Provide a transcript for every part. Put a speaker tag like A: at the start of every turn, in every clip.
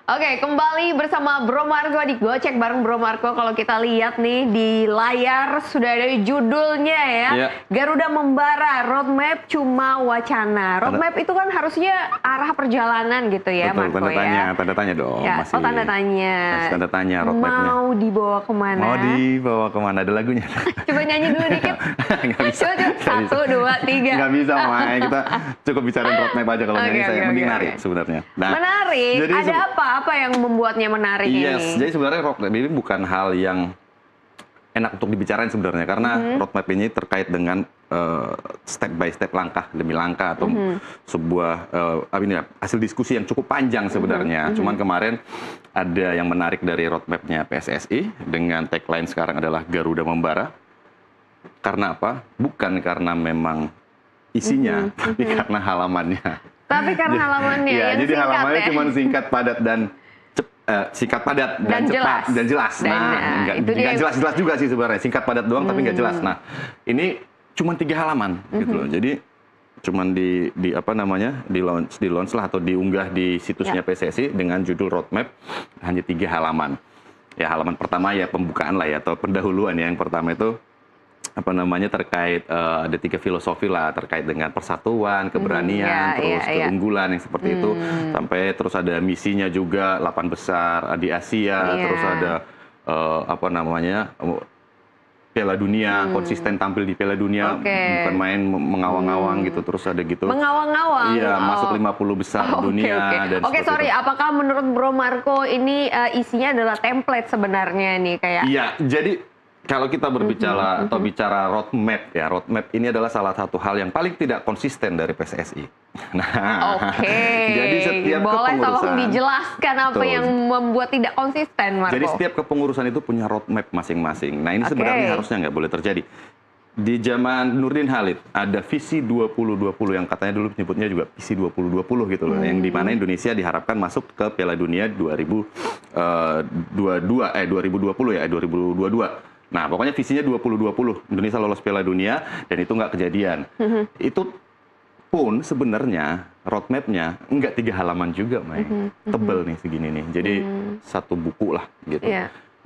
A: Oke, kembali bersama Bro Marco di Gocek bareng Bro Marco. Kalau kita lihat nih di layar sudah ada judulnya ya.
B: Iya.
A: Garuda membara, roadmap cuma wacana. Roadmap itu kan harusnya arah perjalanan gitu ya,
B: Betul,
A: Marco ya.
B: tanda tanya dong.
A: Ya,
B: Masih,
A: tanda tanya.
B: masih tanda tanya roadmapnya.
A: Mau dibawa kemana?
B: Mau dibawa kemana? Ada lagunya.
A: Coba nyanyi dulu dikit.
B: Nggak bisa.
A: Coba, satu, dua, tiga.
B: Nggak bisa, Mai. Kita cukup bicarain roadmap aja. Kalau nyanyi saya mending nari sebenarnya. Nah,
A: menarik.
B: jadi
A: Ada apa? Apa yang membuatnya menarik ini?
B: Jadi sebenarnya roadmap ini bukan hal yang enak untuk dibicarain sebenarnya, karena roadmap ini terkait dengan step by step, langkah demi langkah, atau sebuah hasil diskusi yang cukup panjang sebenarnya. Cuman kemarin ada yang menarik dari roadmapnya PSSI dengan tagline sekarang adalah Garuda Membara. Karena apa? Bukan karena memang isinya, tapi karena halamannya.
A: Tapi karena halamannya
B: ya,
A: yang
B: jadi
A: singkat
B: halamannya
A: ya?
B: cuma singkat, padat, dan cepat dan jelas. Nggak jelas-jelas juga sih sebenarnya. Singkat padat doang tapi nggak jelas. Nah, ini cuma 3 halaman gitu loh. Jadi cuman di launch lah atau diunggah di situsnya PSSI dengan judul roadmap hanya 3 halaman. Ya, halaman pertama ya pembukaan lah ya, atau pendahuluan ya. Yang pertama itu terkait ada 3 filosofi lah terkait dengan persatuan, keberanian, keunggulan yang seperti itu, sampai terus ada misinya juga 8 besar di Asia, terus ada Piala Dunia, konsisten tampil di Piala Dunia, bukan main mengawang-awang gitu, terus ada gitu.
A: Mengawang-awang?
B: Iya, masuk 50 besar dunia.
A: Oke, sorry, apakah menurut Bro Marco ini isinya adalah template sebenarnya nih kayak?
B: Iya, jadi kalau kita berbicara atau bicara roadmap ya, roadmap ini adalah salah satu hal yang paling tidak konsisten dari PSSI. Nah, jadi setiap
A: boleh
B: kepengurusan,
A: tolong dijelaskan apa yang membuat tidak konsisten, Marco?
B: Jadi setiap kepengurusan itu punya roadmap masing-masing. Nah, ini sebenarnya harusnya nggak boleh terjadi. Di zaman Nurdin Halid ada visi 2020 yang katanya dulu menyebutnya juga visi 2020 gitu loh, yang dimana Indonesia diharapkan masuk ke Piala Dunia 2022 Nah, pokoknya visinya 2020, Indonesia lolos Piala Dunia, dan itu nggak kejadian. Itu pun sebenarnya roadmapnya nggak 3 halaman juga, Mai. Tebel nih segini nih, jadi satu buku lah gitu.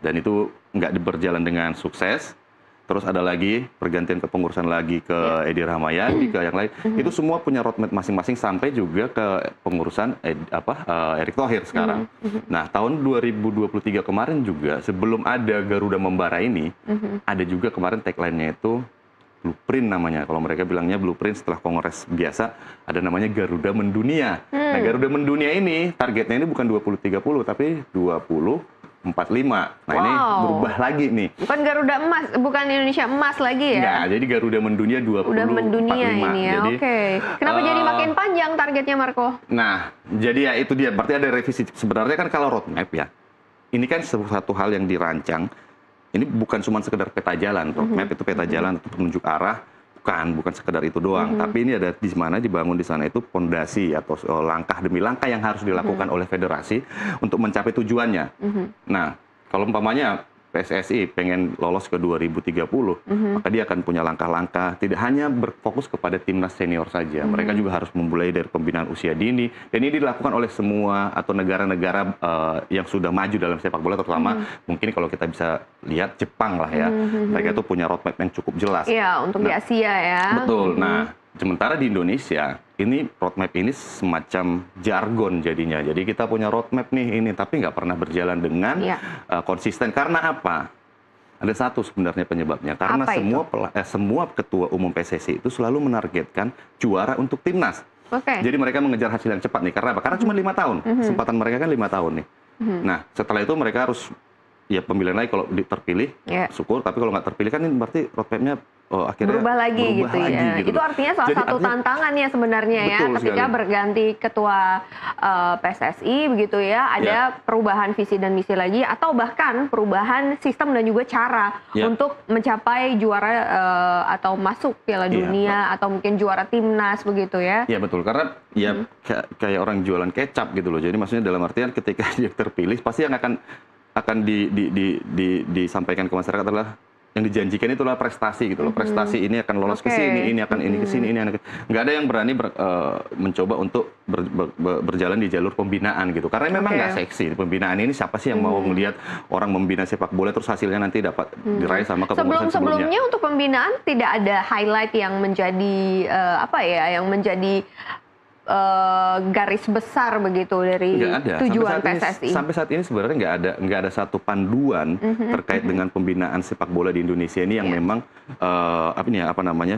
B: Dan itu nggak berjalan dengan sukses. Terus ada lagi pergantian kepengurusan lagi ke Edi Rahmayadi, ke yang lain. Itu semua punya roadmap masing-masing sampai juga ke pengurusan Erick Thohir sekarang. Nah, tahun 2023 kemarin juga sebelum ada Garuda Membara ini, ada juga kemarin tagline-nya itu blueprint namanya. Kalau mereka bilangnya blueprint setelah kongres biasa, ada namanya Garuda Mendunia. Nah, Garuda Mendunia ini targetnya ini bukan 2030 tapi 2045. Nah, ini berubah lagi nih. Bukan
A: Garuda Emas, bukan Indonesia Emas lagi ya?
B: Nggak, jadi Garuda Mendunia 2045.
A: Udah mendunia ini ya, Kenapa jadi makin panjang targetnya, Marco?
B: Nah, jadi ya itu dia, berarti ada revisi. Sebenarnya kan kalau roadmap ya, ini kan satu hal yang dirancang, ini bukan cuma sekedar peta jalan. Roadmap itu peta jalan atau penunjuk arah, bukan sekedar itu doang, tapi ini ada di mana dibangun di sana itu fondasi atau langkah demi langkah yang harus dilakukan oleh federasi untuk mencapai tujuannya. Nah, kalau umpamanya PSSI pengen lolos ke 2030, maka dia akan punya langkah-langkah, tidak hanya berfokus kepada timnas senior saja. Mereka juga harus memulai dari pembinaan usia dini, dan ini dilakukan oleh semua atau negara-negara yang sudah maju dalam sepak bola, terutama mungkin kalau kita bisa lihat Jepang lah ya. Mereka itu punya roadmap yang cukup jelas.
A: Iya, untuk di Asia ya.
B: Betul. Nah, sementara di Indonesia, ini roadmap ini semacam jargon jadinya. Jadi kita punya roadmap nih ini, tapi nggak pernah berjalan dengan konsisten. Karena apa? Ada satu sebenarnya penyebabnya. Karena semua ketua umum PSSI itu selalu menargetkan juara untuk timnas. Jadi mereka mengejar hasil yang cepat nih. Karena apa? Karena cuma 5 tahun. Kesempatan mereka kan 5 tahun nih. Nah, setelah itu mereka harus pemilihan lagi, kalau terpilih, syukur. Tapi kalau nggak terpilih kan ini berarti roadmapnya akhirnya
A: berubah lagi gitu ya. Itu artinya salah satu tantangannya sebenarnya ya, ketika berganti ketua PSSI begitu ya, ada perubahan visi dan misi lagi, atau bahkan perubahan sistem dan juga cara untuk mencapai juara atau masuk Piala Dunia atau mungkin juara timnas begitu ya.
B: Iya betul, karena kayak orang jualan kecap gitu loh. Jadi maksudnya dalam artian ketika dia terpilih, pasti yang akan disampaikan ke masyarakat adalah yang dijanjikan itulah prestasi gitu loh. Prestasi ini akan lolos ke sini, ini akan ini ke sini, ini akan nggak ada yang berani mencoba untuk berjalan di jalur pembinaan gitu. Karena memang nggak seksi pembinaan ini, siapa sih yang mau ngelihat orang membina sepak bola terus hasilnya nanti dapat diraih sama kepengurusan sebelumnya.
A: Sebelumnya untuk pembinaan tidak ada highlight yang menjadi yang menjadi garis besar begitu dari tujuan PSSI.
B: Sampai saat ini sebenarnya nggak ada satu panduan terkait dengan pembinaan sepak bola di Indonesia ini yang memang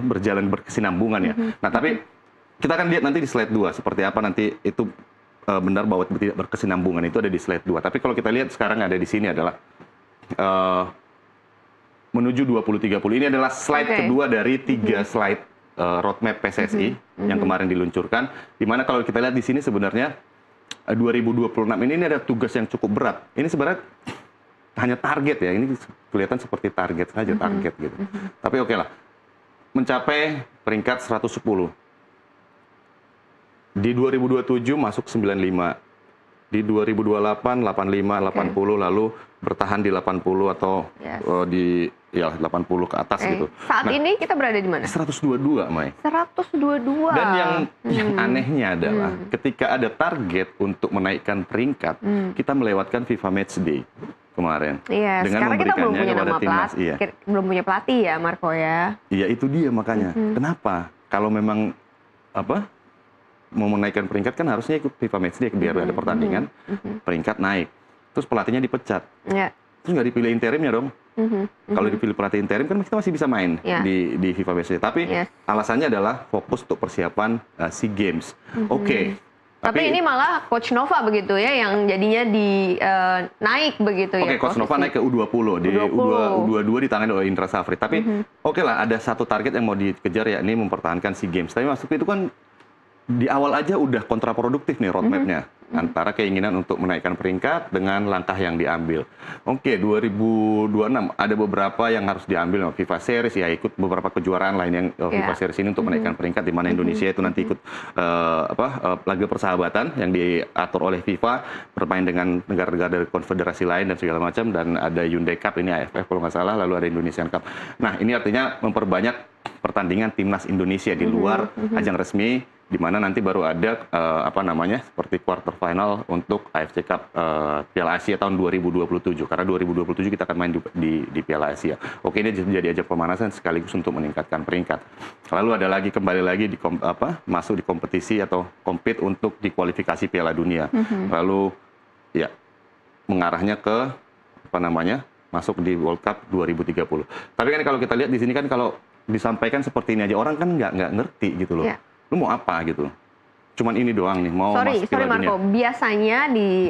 B: berjalan berkesinambungan ya. Nah tapi kita akan lihat nanti di slide 2 seperti apa nanti itu benar bahwa tidak berkesinambungan itu ada di slide 2. Tapi kalau kita lihat sekarang ada di sini adalah menuju 2030. Ini adalah slide kedua dari 3 slide roadmap PSSI yang kemarin diluncurkan, di mana kalau kita lihat di sini sebenarnya 2026 ini ada tugas yang cukup berat. Ini sebenarnya hanya target ya, ini kelihatan seperti target saja, target gitu. Tapi oke lah, mencapai peringkat 110. Di 2027 masuk 95. Di 2028, 85, 80, lalu bertahan di 80 atau di 80 ke atas gitu.
A: Saat ini kita berada di mana?
B: 122, Mai.
A: 122.
B: Dan yang anehnya adalah ketika ada target untuk menaikkan peringkat, kita melewatkan FIFA Matchday kemarin.
A: Iya, dengan sekarang kita belum punya nama pelatih. Belum punya pelatih ya, Marco ya.
B: Iya, itu dia makanya. Kenapa? Kalau memang mau menaikkan peringkat kan harusnya ikut FIFA Matchday biar ada pertandingan, peringkat naik. Terus pelatihnya dipecat. Terus nggak dipilih interimnya dong. Kalau dipilih pelatih interim kan kita masih bisa main di FIFA Matchday. Tapi alasannya adalah fokus untuk persiapan SEA Games.
A: Tapi ini malah Coach Nova begitu ya yang jadinya naik begitu ya.
B: Coach Nova naik ke U20. Di U22 ditangani oleh Indra Safri. Tapi lah ada satu target yang mau dikejar yakni mempertahankan SEA Games. Tapi maksudnya itu kan di awal aja udah kontraproduktif nih roadmap-nya. Antara keinginan untuk menaikkan peringkat dengan langkah yang diambil. 2026 ada beberapa yang harus diambil. FIFA Series ya ikut beberapa kejuaraan lain yang FIFA Series ini untuk menaikkan peringkat, di mana Indonesia itu nanti ikut laga persahabatan yang diatur oleh FIFA, bermain dengan negara-negara dari konfederasi lain dan segala macam, dan ada Hyundai Cup ini AFF kalau nggak salah, lalu ada Indonesian Cup. Nah ini artinya memperbanyak pertandingan timnas Indonesia di luar ajang resmi, di mana nanti baru ada seperti quarter final untuk AFC Cup Piala Asia tahun 2027, karena 2027 kita akan main di Piala Asia. Ini jadi ajang pemanasan sekaligus untuk meningkatkan peringkat. Lalu ada lagi kembali lagi masuk di kompetisi atau compete untuk di kualifikasi Piala Dunia. Lalu ya mengarahnya ke masuk di World Cup 2030. Tapi kan kalau kita lihat di sini kan kalau disampaikan seperti ini aja orang kan nggak ngerti gitu loh. Lu mau apa gitu? Cuman ini doang nih, mau masuk Piala
A: Marco.
B: Dunia.
A: Biasanya di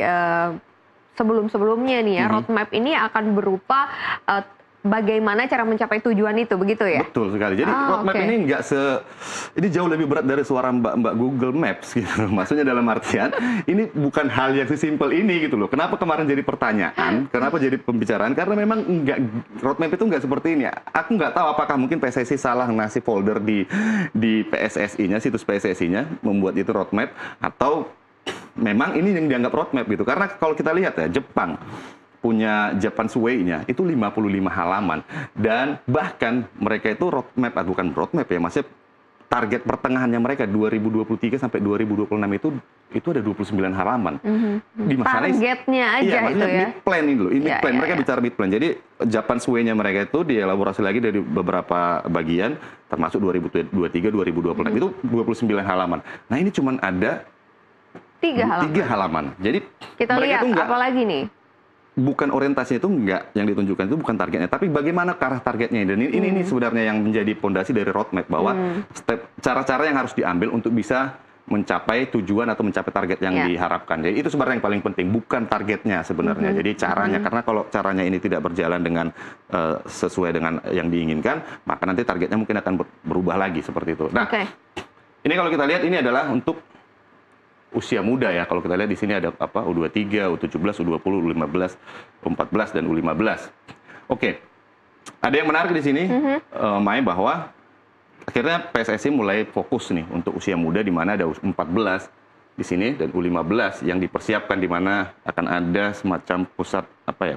A: sebelum-sebelumnya nih ya, roadmap ini akan berupa bagaimana cara mencapai tujuan itu, begitu ya?
B: Betul sekali. Jadi roadmap ini ini jauh lebih berat dari suara mbak Google Maps gitu. Maksudnya dalam artian ini bukan hal yang sesimpel ini gitu loh. Kenapa kemarin jadi pertanyaan? Kenapa jadi pembicaraan? Karena memang roadmap itu nggak seperti ini. Aku nggak tahu apakah mungkin PSSI salah ngasih folder di PSSI-nya, situs PSSI-nya membuat itu roadmap, atau memang ini yang dianggap roadmap gitu. Karena kalau kita lihat ya, Jepang punya Japan's Way-nya itu 55 halaman, dan bahkan mereka itu roadmap, bukan roadmap ya, maksudnya target pertengahannya mereka 2023 sampai 2026 itu ada 29 halaman. Di
A: targetnya aja itu ya.
B: Mid plan ini loh, mid plan. Mereka bicara mid plan. Jadi Japan's Way-nya mereka itu dielaborasi lagi dari beberapa bagian, termasuk 2023, 2026 itu 29 halaman. Nah ini cuman ada 3 halaman. Jadi
A: kita lihat apa lagi nih?
B: Bukan orientasinya itu yang ditunjukkan itu bukan targetnya, tapi bagaimana ke arah targetnya. Dan ini sebenarnya yang menjadi pondasi dari roadmap, bahwa cara-cara yang harus diambil untuk bisa mencapai tujuan atau mencapai target yang diharapkan. Jadi itu sebenarnya yang paling penting, bukan targetnya sebenarnya. Jadi caranya, karena kalau caranya ini tidak berjalan dengan sesuai dengan yang diinginkan, maka nanti targetnya mungkin akan berubah lagi seperti itu. Nah, ini kalau kita lihat ini adalah untuk usia muda ya. Kalau kita lihat di sini ada U23, U17, U20, U15, U14 dan U15. Ada yang menarik di sini, Mai, bahwa akhirnya PSSI mulai fokus nih untuk usia muda, di mana ada U14 di sini dan U15 yang dipersiapkan, di mana akan ada semacam pusat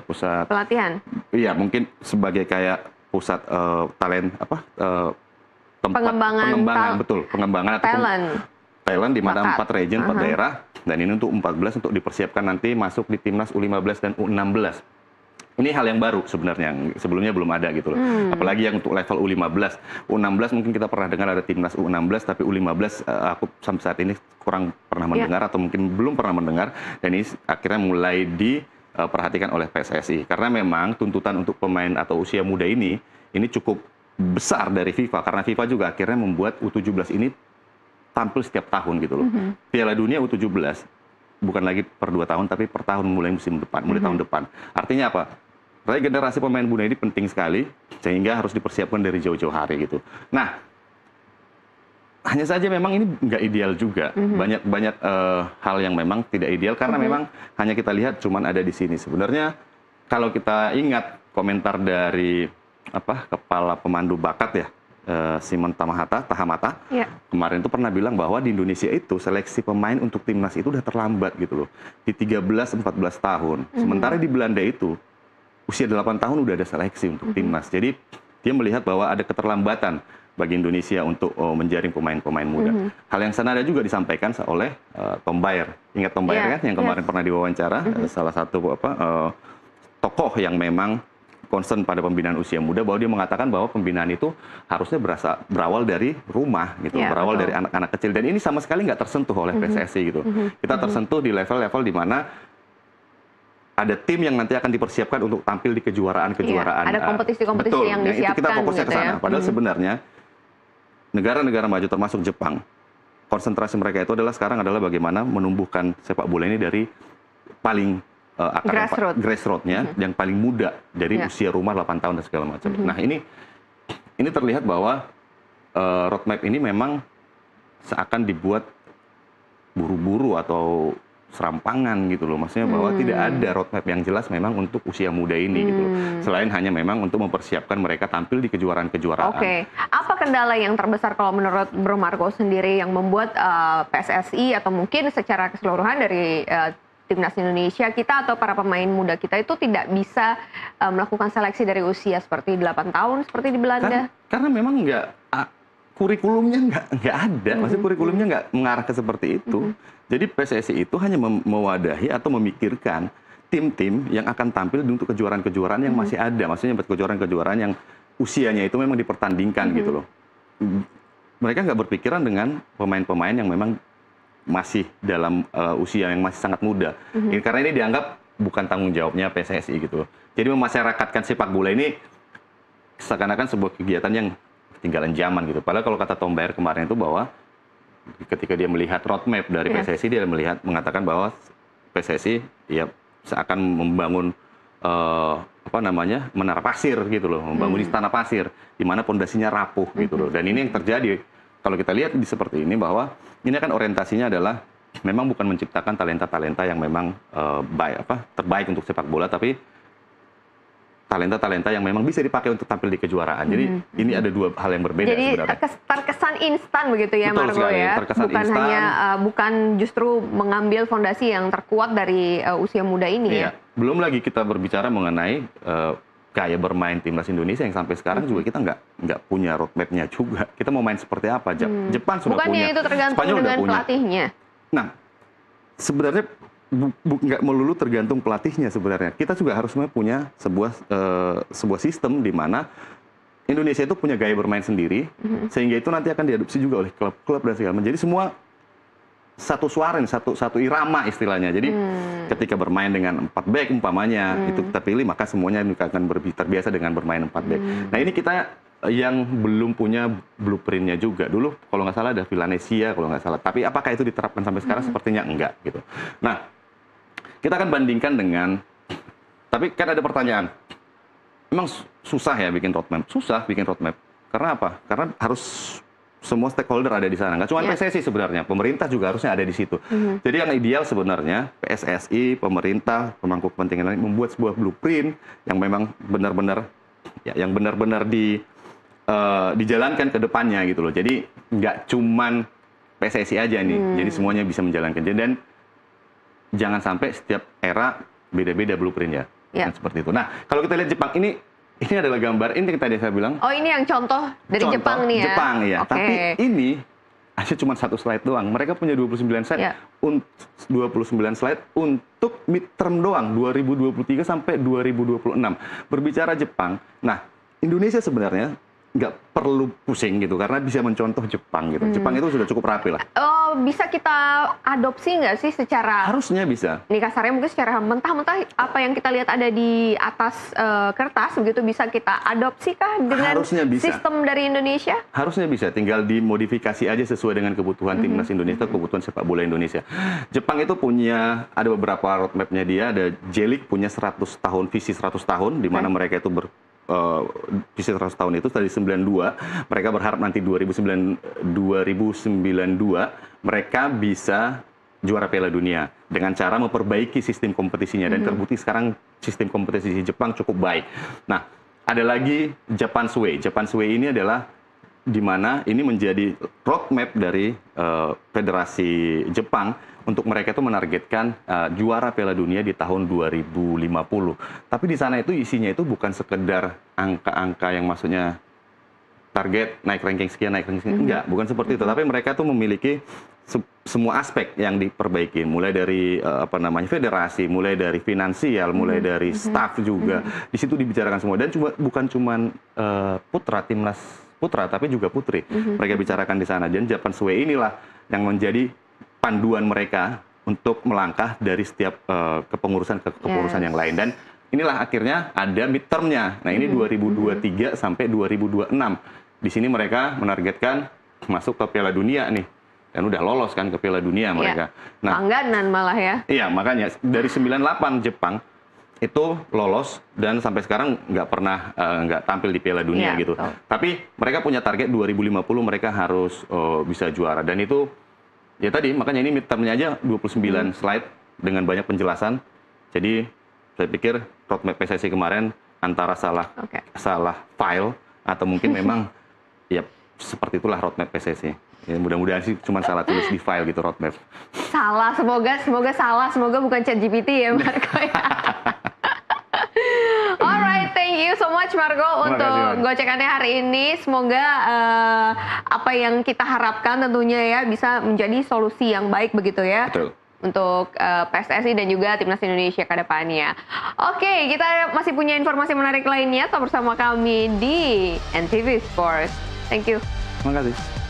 B: pusat
A: pelatihan.
B: Iya, mungkin sebagai kayak pusat tempat
A: pengembangan
B: betul, pengembangan atau talent di mana 4 region, 4 daerah, dan ini untuk 14 untuk dipersiapkan nanti masuk di timnas U15 dan U16. Ini hal yang baru sebenarnya, sebelumnya belum ada gitu loh. Apalagi yang untuk level U15. U16 mungkin kita pernah dengar ada timnas U16, tapi U15 aku sampai saat ini kurang pernah mendengar atau mungkin belum pernah mendengar, dan ini akhirnya mulai diperhatikan oleh PSSI. Karena memang tuntutan untuk pemain atau usia muda ini cukup besar dari FIFA, karena FIFA juga akhirnya membuat U17 ini tampil setiap tahun gitu loh. Piala Dunia U17 bukan lagi per 2 tahun, tapi per tahun mulai musim depan, mulai tahun depan. Artinya apa? Regenerasi pemain muda ini penting sekali, sehingga harus dipersiapkan dari jauh-jauh hari gitu. Nah, hanya saja memang ini nggak ideal juga. Banyak hal yang memang tidak ideal, karena memang hanya kita lihat cuman ada di sini. Sebenarnya kalau kita ingat komentar dari kepala pemandu bakat ya, Simon Tahamata, kemarin itu pernah bilang bahwa di Indonesia itu seleksi pemain untuk timnas itu udah terlambat gitu loh, di 13-14 tahun. Sementara di Belanda itu usia 8 tahun udah ada seleksi untuk timnas. Jadi dia melihat bahwa ada keterlambatan bagi Indonesia untuk menjaring pemain-pemain muda. Hal yang senada juga disampaikan oleh Tom Bayer. Ingat Tom Bayer kan yang kemarin pernah diwawancara, salah satu tokoh yang memang concern pada pembinaan usia muda, bahwa dia mengatakan bahwa pembinaan itu harusnya berawal dari rumah gitu, berawal dari anak-anak kecil, dan ini sama sekali nggak tersentuh oleh PSSI gitu. Kita tersentuh di level-level di mana ada tim yang nanti akan dipersiapkan untuk tampil di kejuaraan-kejuaraan.
A: Ada kompetisi-kompetisi yang disiapkan.
B: Itu kita fokusnya ke sana. Padahal sebenarnya negara-negara maju termasuk Jepang, konsentrasi mereka itu sekarang adalah bagaimana menumbuhkan sepak bola ini dari paling grassroots-nya, yang paling muda dari usia rumah 8 tahun dan segala macam. Nah, ini terlihat bahwa roadmap ini memang seakan dibuat buru-buru atau serampangan gitu loh. Maksudnya bahwa tidak ada roadmap yang jelas memang untuk usia muda ini gitu loh. Selain hanya memang untuk mempersiapkan mereka tampil di kejuaraan-kejuaraan.
A: Oke. Apa kendala yang terbesar kalau menurut Bro Marco sendiri yang membuat PSSI atau mungkin secara keseluruhan dari timnas Indonesia kita atau para pemain muda kita itu tidak bisa melakukan seleksi dari usia seperti 8 tahun seperti di Belanda?
B: Karena memang kurikulumnya nggak ada, maksudnya kurikulumnya nggak mengarah ke seperti itu. Jadi PSSI itu hanya mewadahi atau memikirkan tim-tim yang akan tampil untuk kejuaraan-kejuaraan yang masih ada, maksudnya kejuaraan-kejuaraan yang usianya itu memang dipertandingkan gitu loh. Mereka nggak berpikiran dengan pemain-pemain yang memang masih dalam usia yang masih sangat muda. Karena ini dianggap bukan tanggung jawabnya PSSI gitu loh. Jadi memasyarakatkan sepak bola ini seakan-akan sebuah kegiatan yang ketinggalan zaman gitu. Padahal kalau kata Tom Bayer kemarin itu bahwa ketika dia melihat roadmap dari PSSI, dia mengatakan bahwa PSSI ya seakan membangun menara pasir gitu loh, membangun istana pasir di mana pondasinya rapuh gitu loh. Dan ini yang terjadi kalau kita lihat seperti ini, bahwa ini kan orientasinya adalah memang bukan menciptakan talenta-talenta yang memang terbaik untuk sepak bola, tapi talenta-talenta yang memang bisa dipakai untuk tampil di kejuaraan. Jadi ini ada dua hal yang berbeda sebenarnya.
A: Jadi terkesan instan begitu ya, Marco ya. Bukan justru mengambil fondasi yang terkuat dari usia muda ini ya.
B: Belum lagi kita berbicara mengenai gaya bermain timnas Indonesia yang sampai sekarang juga kita nggak punya roadmap-nya juga. Kita mau main seperti apa? Jepang sudah punya.
A: Bukannya itu tergantung
B: Spanyol
A: dengan pelatihnya?
B: Nah, sebenarnya nggak melulu tergantung pelatihnya sebenarnya. Kita juga harus punya sebuah sistem di mana Indonesia itu punya gaya bermain sendiri, sehingga itu nanti akan diadopsi juga oleh klub-klub dan segala macam. Jadi semua satu suara, satu irama istilahnya. Jadi ketika bermain dengan 4 back umpamanya itu kita pilih, maka semuanya akan terbiasa dengan bermain 4 back. Nah, ini kita yang belum punya blueprint-nya juga. Dulu kalau nggak salah ada Villanesia kalau nggak salah. Tapi apakah itu diterapkan sampai sekarang? Sepertinya enggak gitu. Nah, kita akan bandingkan dengan, tapi kan ada pertanyaan, memang susah ya bikin roadmap? Susah bikin roadmap. Karena apa? Karena harus semua stakeholder ada di sana. Nggak cuma PSSI sebenarnya, pemerintah juga harusnya ada di situ. Jadi yang ideal sebenarnya PSSI, pemerintah, pemangku kepentingan lain membuat sebuah blueprint yang memang benar-benar dijalankan ke depannya gitu loh. Jadi nggak cuman PSSI aja nih, jadi semuanya bisa menjalankan. Dan jangan sampai setiap era beda-beda blueprintnya, seperti itu. Nah, kalau kita lihat Jepang ini Ini adalah gambar, ini yang tadi saya bilang.
A: Oh, ini yang contoh dari
B: Contoh,
A: Jepang nih ya?
B: Jepang ya,
A: Oke.
B: tapi ini aja cuma satu slide doang. Mereka punya 29 slide, 29 slide untuk midterm doang, 2023 sampai 2026. Berbicara Jepang, nah Indonesia sebenarnya nggak perlu pusing gitu, karena bisa mencontoh Jepang gitu. Jepang itu sudah cukup rapi lah.
A: Bisa kita adopsi nggak sih secara...
B: Harusnya bisa.
A: Ini kasarnya mungkin secara mentah-mentah apa yang kita lihat ada di atas kertas begitu bisa kita adopsi kah dengan sistem dari Indonesia? Harusnya
B: bisa, tinggal dimodifikasi aja sesuai dengan kebutuhan timnas Indonesia, kebutuhan sepak bola Indonesia. Jepang itu punya, ada beberapa roadmap-nya dia, ada J-League punya 100 tahun, visi 100 tahun, di mana mereka itu visi 100 tahun itu dari 92, mereka berharap nanti 2092 mereka bisa juara Piala Dunia dengan cara memperbaiki sistem kompetisinya, dan terbukti sekarang sistem kompetisi Jepang cukup baik. Nah, ada lagi Japan's Way. Japan's Way ini adalah di mana ini menjadi roadmap dari Federasi Jepang untuk mereka itu menargetkan juara Piala Dunia di tahun 2050. Tapi di sana itu isinya itu bukan sekedar angka-angka yang maksudnya target naik ranking sekian, enggak, bukan seperti itu. Tapi mereka tuh memiliki semua aspek yang diperbaiki, mulai dari federasi, mulai dari finansial, mulai dari staff juga. Di situ dibicarakan semua, dan bukan cuma timnas putra, tapi juga putri. Mereka bicarakan di sana, dan Japan's Way inilah yang menjadi panduan mereka untuk melangkah dari setiap kepengurusan ke kepengurusan yang lain. Dan inilah akhirnya ada midterm-nya. Nah, ini 2023 sampai 2026. Di sini mereka menargetkan masuk ke Piala Dunia nih. Dan udah lolos kan ke Piala Dunia mereka.
A: Nah, langganan malah ya.
B: Iya, makanya dari 98 Jepang itu lolos, dan sampai sekarang nggak pernah nggak tampil di Piala Dunia gitu. Betul. Tapi mereka punya target 2050 mereka harus bisa juara, dan itu ya tadi, makanya ini midterm-nya aja 29 slide dengan banyak penjelasan. Jadi saya pikir roadmap PSSI kemarin antara salah file atau mungkin memang ya seperti itulah roadmap PSSI. Ya, mudah-mudahan sih cuma salah tulis di file gitu roadmap.
A: Salah, semoga salah, semoga bukan ChatGPT ya Marco ya. Alright, thank you so much Marco untuk gocekannya hari ini. Semoga apa yang kita harapkan tentunya ya bisa menjadi solusi yang baik begitu ya.
B: Betul.
A: Untuk PSSI dan juga Timnas Indonesia ke depannya. Oke, kita masih punya informasi menarik lainnya. Tetap bersama kami di NTV Sports. Thank you.
B: Terima kasih.